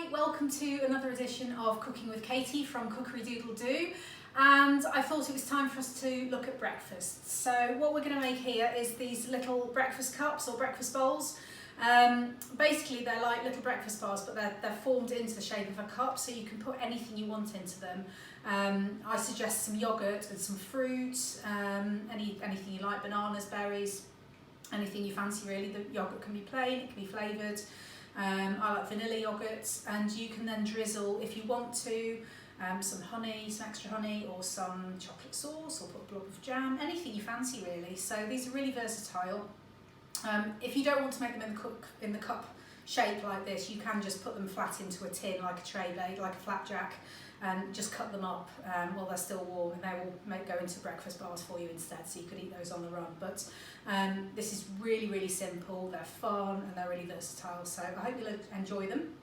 Hi, welcome to another edition of Cooking with Katie from Cookery Doodle Doo, and I thought it was time for us to look at breakfasts. So what we're going to make here is these little breakfast cups or breakfast bowls. Basically they're like little breakfast bars, but they're formed into the shape of a cup, so you can put anything you want into them. I suggest some yoghurt with some fruit, anything you like, bananas, berries, anything you fancy really. The yoghurt can be plain, it can be flavoured. I like vanilla yoghurt, and you can then drizzle, if you want to, some honey, some extra honey, or some chocolate sauce, or put a blob of jam, anything you fancy really. So these are really versatile. If you don't want to make them in the cup shape like this, you can just put them flat into a tin like a tray blade, like a flapjack, and just cut them up while they're still warm, and they will go into breakfast bars for you instead, so you could eat those on the run. But this is really simple, they're fun, and they're really versatile, so I hope you'll enjoy them.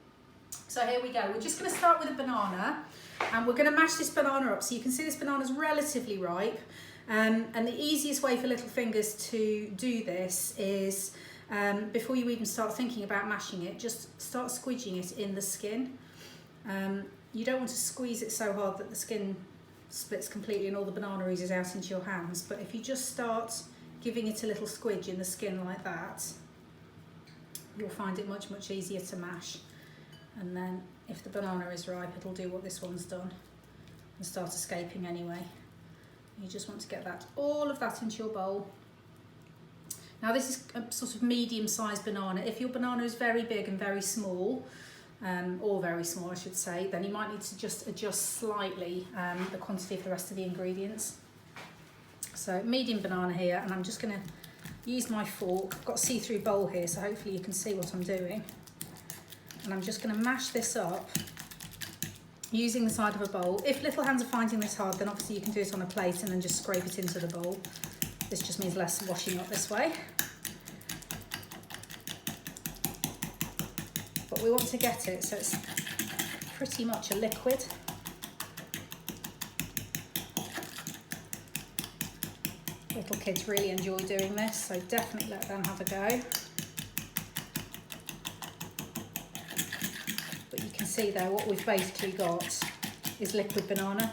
So here we go. We're just going to start with a banana, and we're going to mash this banana up. So you can see this banana's relatively ripe, and the easiest way for little fingers to do this is before you even start thinking about mashing it, just start squidging it in the skin. You don't want to squeeze it so hard that the skin splits completely and all the banana oozes out into your hands, but if you just start giving it a little squidge in the skin like that, you'll find it much easier to mash. And then if the banana is ripe, it'll do what this one's done and start escaping anyway. You just want to get all of that into your bowl. Now this is a sort of medium-sized banana. If your banana is very big and very small, or very small I should say, then you might need to just adjust slightly the quantity of the rest of the ingredients. So medium banana here, and I'm just going to use my fork. I've got a see-through bowl here, so hopefully you can see what I'm doing. And I'm just going to mash this up using the side of a bowl. If little hands are finding this hard, then obviously you can do it on a plate and then just scrape it into the bowl. This just means less washing up this way. But we want to get it so it's pretty much a liquid. Little kids really enjoy doing this, so definitely let them have a go. But you can see there what we've basically got is liquid banana.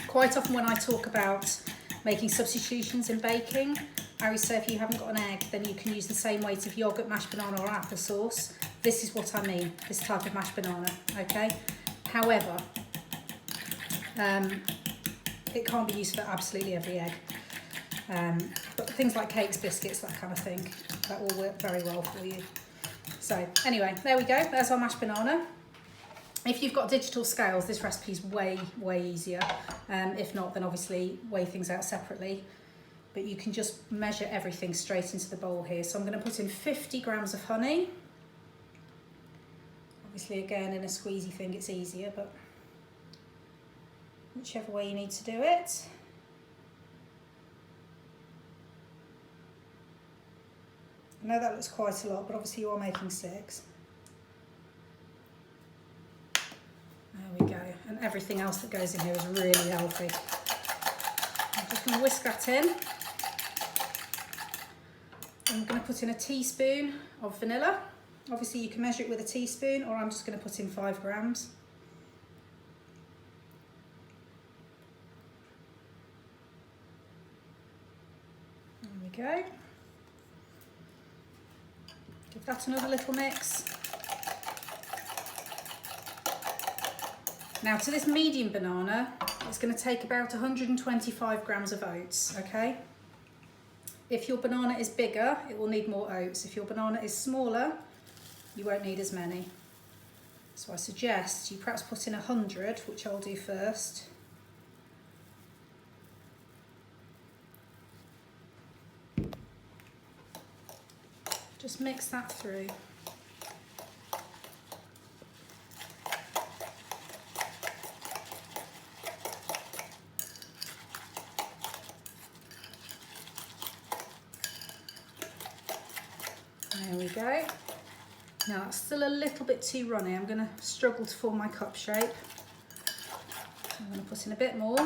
Quite often when I talk about making substitutions in baking, I always say if you haven't got an egg, then you can use the same weight of yoghurt, mashed banana, or applesauce. This is what I mean, this type of mashed banana, okay? However, it can't be used for absolutely every egg. But things like cakes, biscuits, that kind of thing, that will work very well for you. So anyway, there we go, there's our mashed banana. If you've got digital scales, this recipe is way easier. If not, then obviously weigh things out separately. But you can just measure everything straight into the bowl here. So I'm going to put in 50 grams of honey. Obviously, again, in a squeezy thing, it's easier, but whichever way you need to do it. I know that looks quite a lot, but obviously you are making 6. There we go, and everything else that goes in here is really healthy. I'm just going to whisk that in. I'm going to put in a teaspoon of vanilla. Obviously you can measure it with a teaspoon, or I'm just going to put in 5 grams. There we go. Give that another little mix. Now to this medium banana, it's going to take about 125 grams of oats, okay? If your banana is bigger, it will need more oats. If your banana is smaller, you won't need as many. So I suggest you perhaps put in 100, which I'll do first. Just mix that through. There we go. Now that's still a little bit too runny. I'm going to struggle to form my cup shape. I'm going to put in a bit more.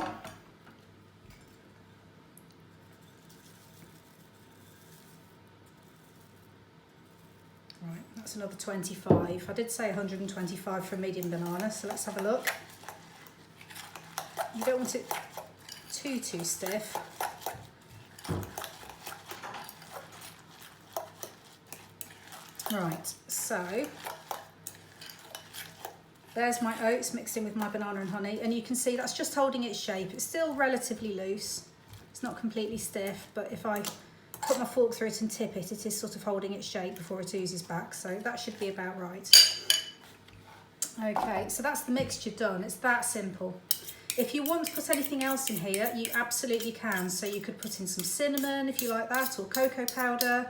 Right, That's another 25. I did say 125 for a medium banana, so let's have a look. You don't want it too stiff. Right, so there's my oats mixed in with my banana and honey, and you can see that's just holding its shape. It's still relatively loose. It's not completely stiff, but if I put my fork through it and tip it, it is sort of holding its shape before it oozes back, so that should be about right. Okay, so that's the mixture done. It's that simple. If you want to put anything else in here, you absolutely can. So you could put in some cinnamon if you like that, or cocoa powder.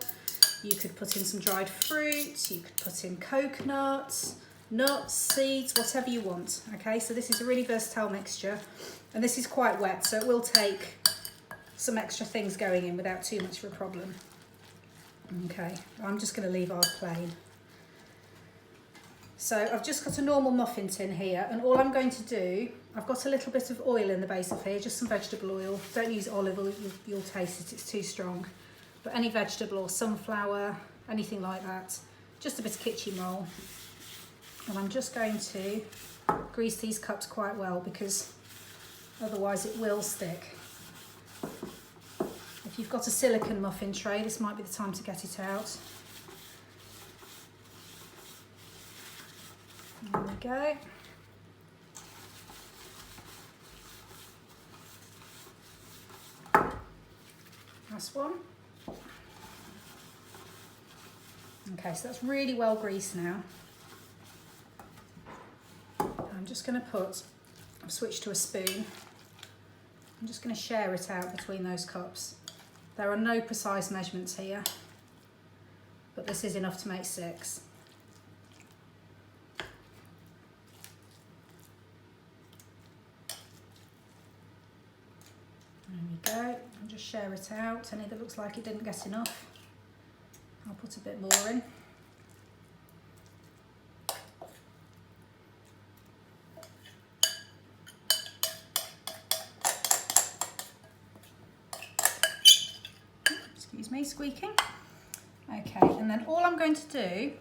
You could put in some dried fruit. You could put in coconuts, nuts, seeds, whatever you want. Okay, so this is a really versatile mixture, and this is quite wet, so it will take some extra things going in without too much of a problem. Okay, I'm just going to leave ours plain. So I've just got a normal muffin tin here, and all I'm going to do, I've got a little bit of oil in the base of here, just some vegetable oil. Don't use olive oil, you'll taste it, it's too strong. But any vegetable or sunflower, anything like that, just a bit of kitchen roll. And I'm just going to grease these cups quite well, because otherwise it will stick. If you've got a silicone muffin tray, this might be the time to get it out. There we go. That's one. Okay, so that's really well greased now. I'm just going to I've switched to a spoon. I'm just going to share it out between those cups. There are no precise measurements here, but this is enough to make 6. There we go. I'll just share it out. Any that looks like it didn't get enough, I'll put a bit more in. Excuse me, squeaking. Okay, and then all I'm going to do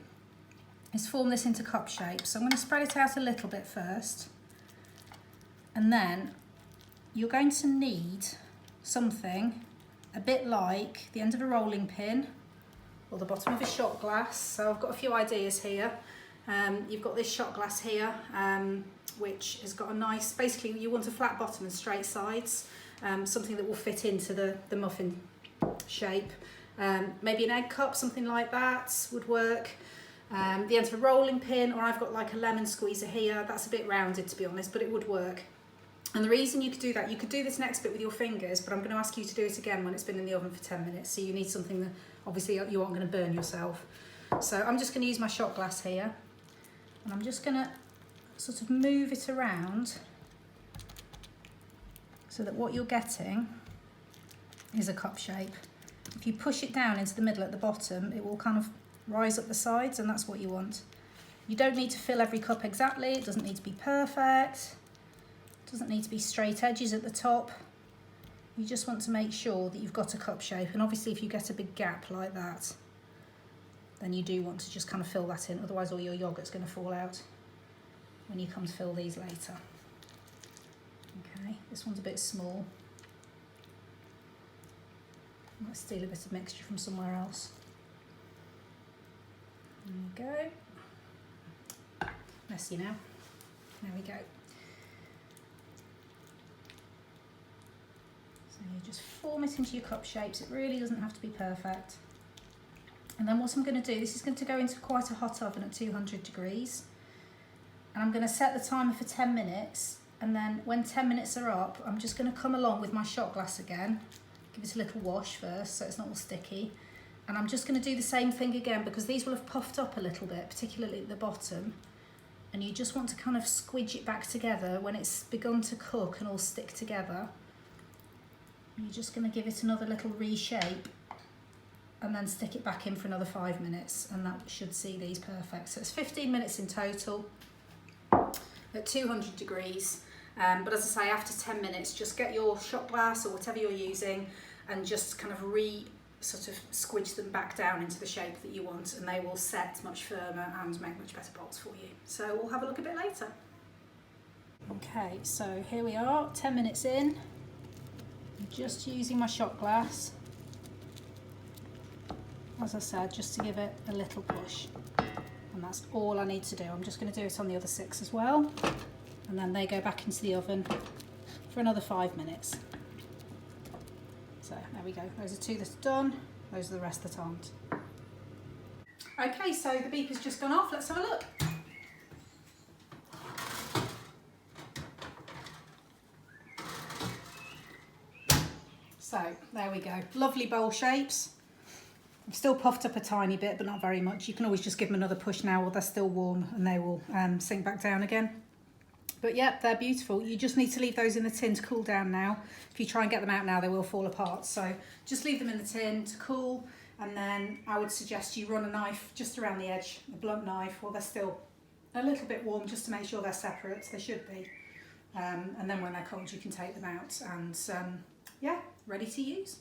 is form this into cup shape. So I'm going to spread it out a little bit first, and then you're going to need something a bit like the end of a rolling pin or the bottom of a shot glass. So I've got a few ideas here. You've got this shot glass here, which has got a nice, basically you want a flat bottom and straight sides, something that will fit into the muffin shape. Maybe an egg cup, something like that would work. The end of a rolling pin, or I've got like a lemon squeezer here. That's a bit rounded, to be honest, but it would work. And the reason you could do that, you could do this next bit with your fingers, but I'm going to ask you to do it again when it's been in the oven for 10 minutes. So you need something that obviously you aren't going to burn yourself. So I'm just going to use my shot glass here, and I'm just going to sort of move it around so that what you're getting is a cup shape. If you push it down into the middle at the bottom, it will kind of rise up the sides, and that's what you want. You don't need to fill every cup exactly. It doesn't need to be perfect. It doesn't need to be straight edges at the top. You just want to make sure that you've got a cup shape, and obviously if you get a big gap like that, then you do want to just kind of fill that in, otherwise all your yoghurt's going to fall out when you come to fill these later. Okay, this one's a bit small. Let's steal a bit of mixture from somewhere else. There we go. Messy now. There we go. So you just form it into your cup shapes. It really doesn't have to be perfect. And then what I'm going to do, this is going to go into quite a hot oven at 200 degrees. And I'm going to set the timer for 10 minutes. And then when 10 minutes are up, I'm just going to come along with my shot glass again. Give it a little wash first so it's not all sticky. And I'm just going to do the same thing again, because these will have puffed up a little bit, particularly at the bottom. And you just want to kind of squidge it back together when it's begun to cook and all stick together. You're just going to give it another little reshape and then stick it back in for another 5 minutes, and that should see these perfect. So it's 15 minutes in total at 200 degrees. But as I say, after 10 minutes, just get your shot glass or whatever you're using and just kind of sort of squidge them back down into the shape that you want, and they will set much firmer and make much better bowls for you. So we'll have a look a bit later. Okay, so here we are, 10 minutes in. I'm just using my shot glass, as I said, just to give it a little push. And that's all I need to do. I'm just going to do it on the other 6 as well. And then they go back into the oven for another 5 minutes. So there we go, those are 2 that are done, those are the rest that aren't. Okay, so the beep has just gone off, let's have a look. So there we go, lovely bowl shapes. I've still puffed up a tiny bit, but not very much. You can always just give them another push now while they're still warm and they will sink back down again. But yeah, they're beautiful. You just need to leave those in the tin to cool down now. If you try and get them out now, they will fall apart. So just leave them in the tin to cool, and then I would suggest you run a knife just around the edge, a blunt knife, while they're still a little bit warm, just to make sure they're separate. They should be. And then when they're cold, you can take them out and yeah, ready to use.